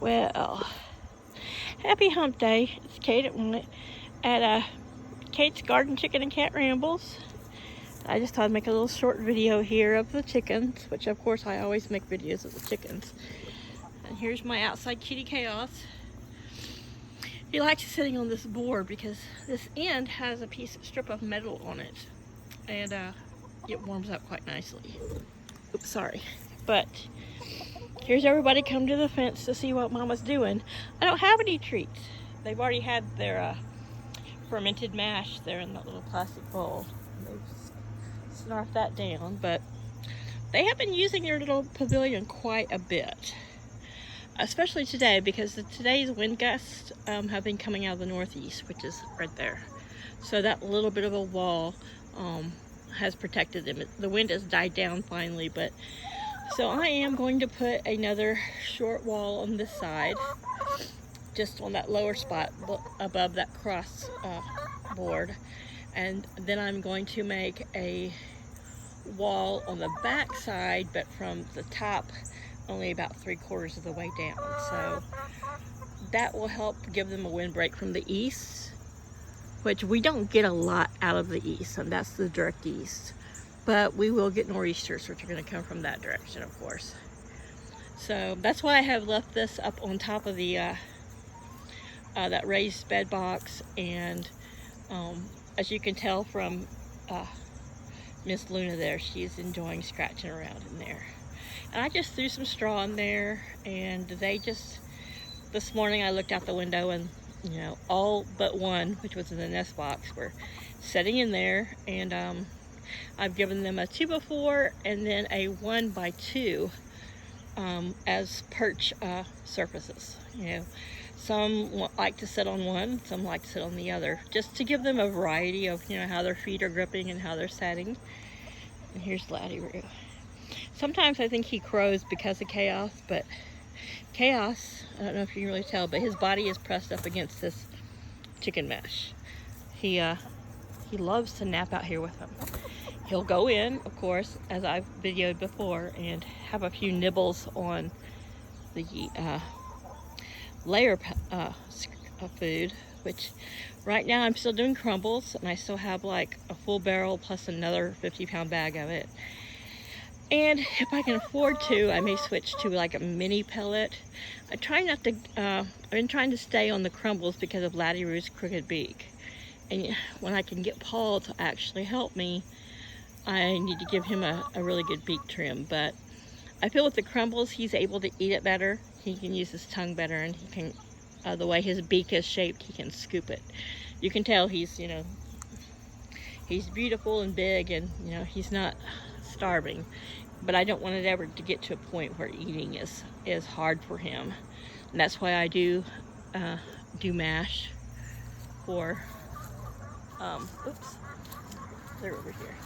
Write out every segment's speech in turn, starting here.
Well, happy hump day. It's Kate at Kate's Garden Chicken and Cat Rambles. I just thought I'd make a little short video here of the chickens, which of course I always make videos of the chickens. And here's my outside kitty Chaos. He likes sitting on this board because this end has a strip of metal on it, and it warms up quite nicely. Oops, sorry. But here's everybody come to the fence to see what Mama's doing. I don't have any treats. They've already had their fermented mash there in that little plastic bowl. They've snarfed that down, but they have been using their little pavilion quite a bit. Especially today, because today's wind gusts have been coming out of the northeast, which is right there. So that little bit of a wall has protected them. The wind has died down finally, but so I am going to put another short wall on this side, just on that lower spot above that cross board. And then I'm going to make a wall on the back side, but from the top only about 3/4 of the way down. So that will help give them a windbreak from the east, which we don't get a lot out of the east, and that's the direct east. But we will get nor'easters, which are going to come from that direction, of course. So that's why I have left this up on top of the that raised bed box. And as you can tell from Miss Luna there, she's enjoying scratching around in there. And I just threw some straw in there, and this morning I looked out the window, and all but one, which was in the nest box, were sitting in there. And I've given them a 2x4 and then a 1x2 as perch surfaces. Some like to sit on one, some like to sit on the other, just to give them a variety of how their feet are gripping and how they're setting. And here's Laddie Roo. Sometimes I think he crows because of Chaos, but Chaos, I don't know if you can really tell, but his body is pressed up against this chicken mesh. He loves to nap out here with them. He'll go in, of course, as I've videoed before, and have a few nibbles on the layer of food, which right now I'm still doing crumbles, and I still have like a full barrel plus another 50-pound bag of it. And if I can afford to, I may switch to like a mini pellet. I try not to, I've been trying to stay on the crumbles because of Laddie Roo's crooked beak. And when I can get Paul to actually help me, I need to give him a really good beak trim. But I feel with the crumbles, he's able to eat it better. He can use his tongue better, and he can, the way his beak is shaped, he can scoop it. You can tell he's, he's beautiful and big, and, he's not starving. But I don't want it ever to get to a point where eating is hard for him. And that's why I do mash for, oops, they're over here.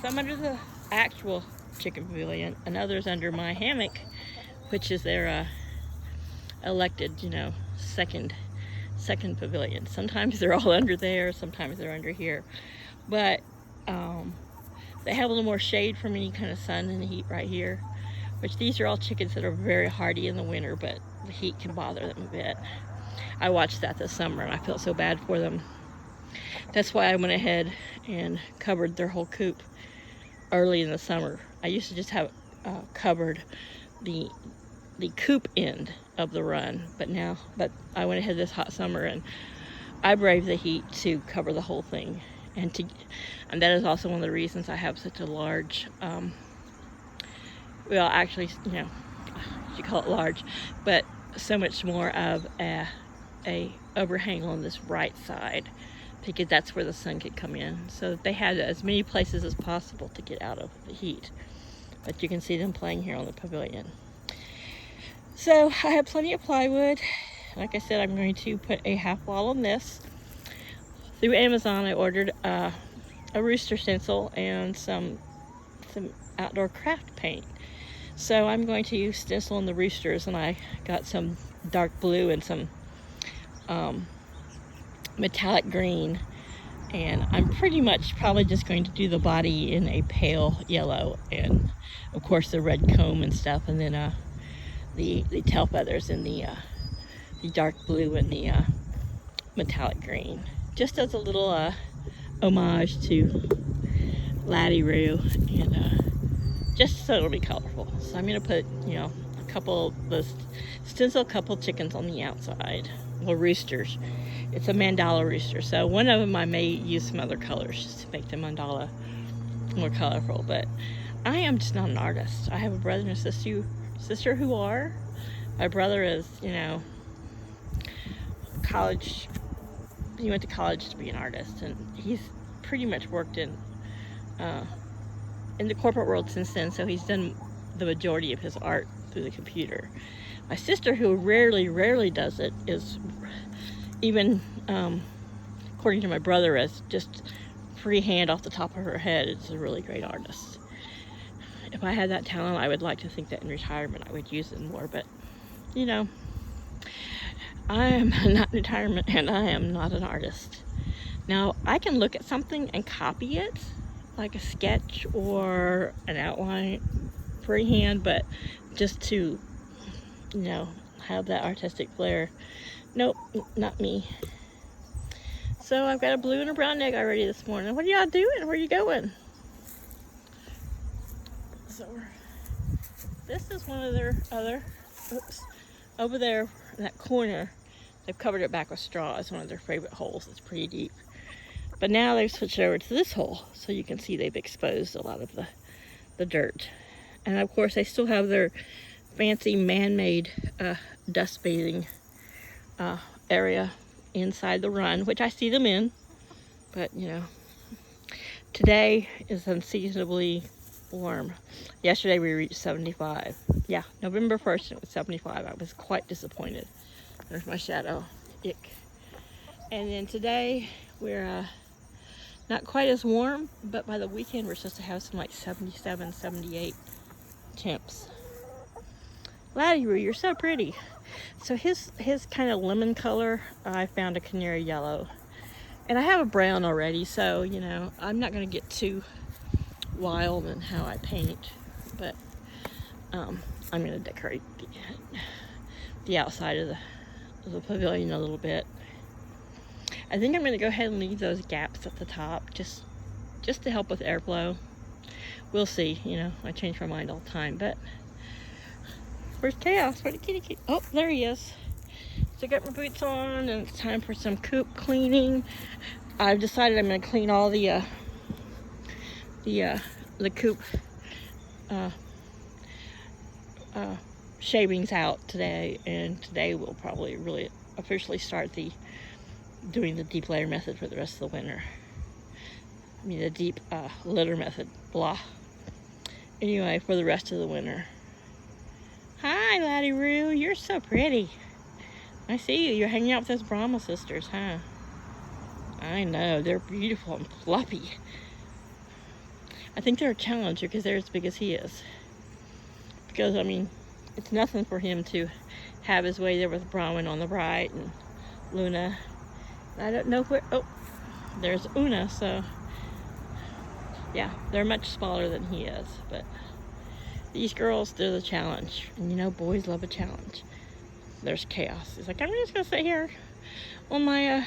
Some under the actual chicken pavilion, and others under my hammock, which is their elected, second pavilion. Sometimes they're all under there, sometimes they're under here. But they have a little more shade from any kind of sun and heat right here, which these are all chickens that are very hardy in the winter, but the heat can bother them a bit. I watched that this summer, and I felt so bad for them. That's why I went ahead and covered their whole coop early in the summer. I used to just have covered the coop end of the run, but I went ahead this hot summer, and I braved the heat to cover the whole thing. And that is also one of the reasons I have such a large, well, actually, you call it large, but so much more of a overhang on this right side, because that's where the sun could come in. So they had as many places as possible to get out of the heat. But you can see them playing here on the pavilion. So I have plenty of plywood. Like I said, I'm going to put a half wall on this. Through Amazon, I ordered a rooster stencil and some outdoor craft paint. So I'm going to use stencil on the roosters, and I got some dark blue and some metallic green. And I'm pretty much probably just going to do the body in a pale yellow, and of course the red comb and stuff, and then the tail feathers in the dark blue and the metallic green, just as a little homage to Laddie Roo, and just so it'll be colorful. So I'm gonna put, you know, a couple, the stencil couple chickens on the outside. Well, roosters. It's a mandala rooster, so one of them I may use some other colors just to make the mandala more colorful, but I am just not an artist. I have a brother and a sister who are. My brother is, you know, college, he went to college to be an artist, and he's pretty much worked in the corporate world since then, so he's done the majority of his art through the computer. My sister, who rarely does it, is even, according to my brother, as just freehand off the top of her head, is a really great artist. If I had that talent, I would like to think that in retirement I would use it more, but, you know, I am not in retirement and I am not an artist. Now, I can look at something and copy it, like a sketch or an outline freehand, but just to, you know, have that artistic flair, nope, not me. So I've got a blue and a brown egg already this morning. What are y'all doing? Where are you going? So this is one of their other, oops, over there in that corner, they've covered it back with straw. It's one of their favorite holes. It's pretty deep. But now they've switched over to this hole, so you can see they've exposed a lot of the dirt. And of course, they still have their fancy man-made dust bathing area inside the run, which I see them in. But, you know, today is unseasonably warm. Yesterday we reached 75. Yeah, November 1st it was 75. I was quite disappointed. There's my shadow. Ick. And then today we're not quite as warm, but by the weekend we're supposed to have some like 77, 78 temps. Laddie Roo, you're so pretty. So his kind of lemon color, I found a canary yellow. And I have a brown already, so, you know, I'm not going to get too wild in how I paint, but I'm going to decorate the outside of the pavilion a little bit. I think I'm going to go ahead and leave those gaps at the top just to help with airflow. We'll see, you know, I change my mind all the time, but where's Chaos? Where'd the kitty? Oh, there he is. So I got my boots on and it's time for some coop cleaning. I've decided I'm going to clean all the coop shavings out today, and today we'll probably really officially start doing the deep layer method for the rest of the winter. I mean the deep litter method, blah. Anyway, for the rest of the winter. Hi, Laddie Roo, you're so pretty. I see you. You're hanging out with those Brahma sisters, huh? I know, they're beautiful and fluffy. I think they're a challenger because they're as big as he is. Because, I mean, it's nothing for him to have his way there with Brahman on the right and Luna. I don't know where, oh, there's Una, so yeah, they're much smaller than he is, but these girls, they're the challenge. And you know, boys love a challenge. There's Chaos. He's like, I'm just gonna sit here on my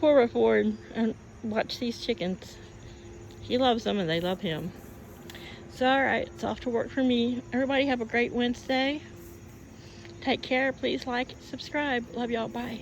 4x4 and watch these chickens. He loves them and they love him. So, alright, it's off to work for me. Everybody have a great Wednesday. Take care. Please like, subscribe. Love y'all. Bye.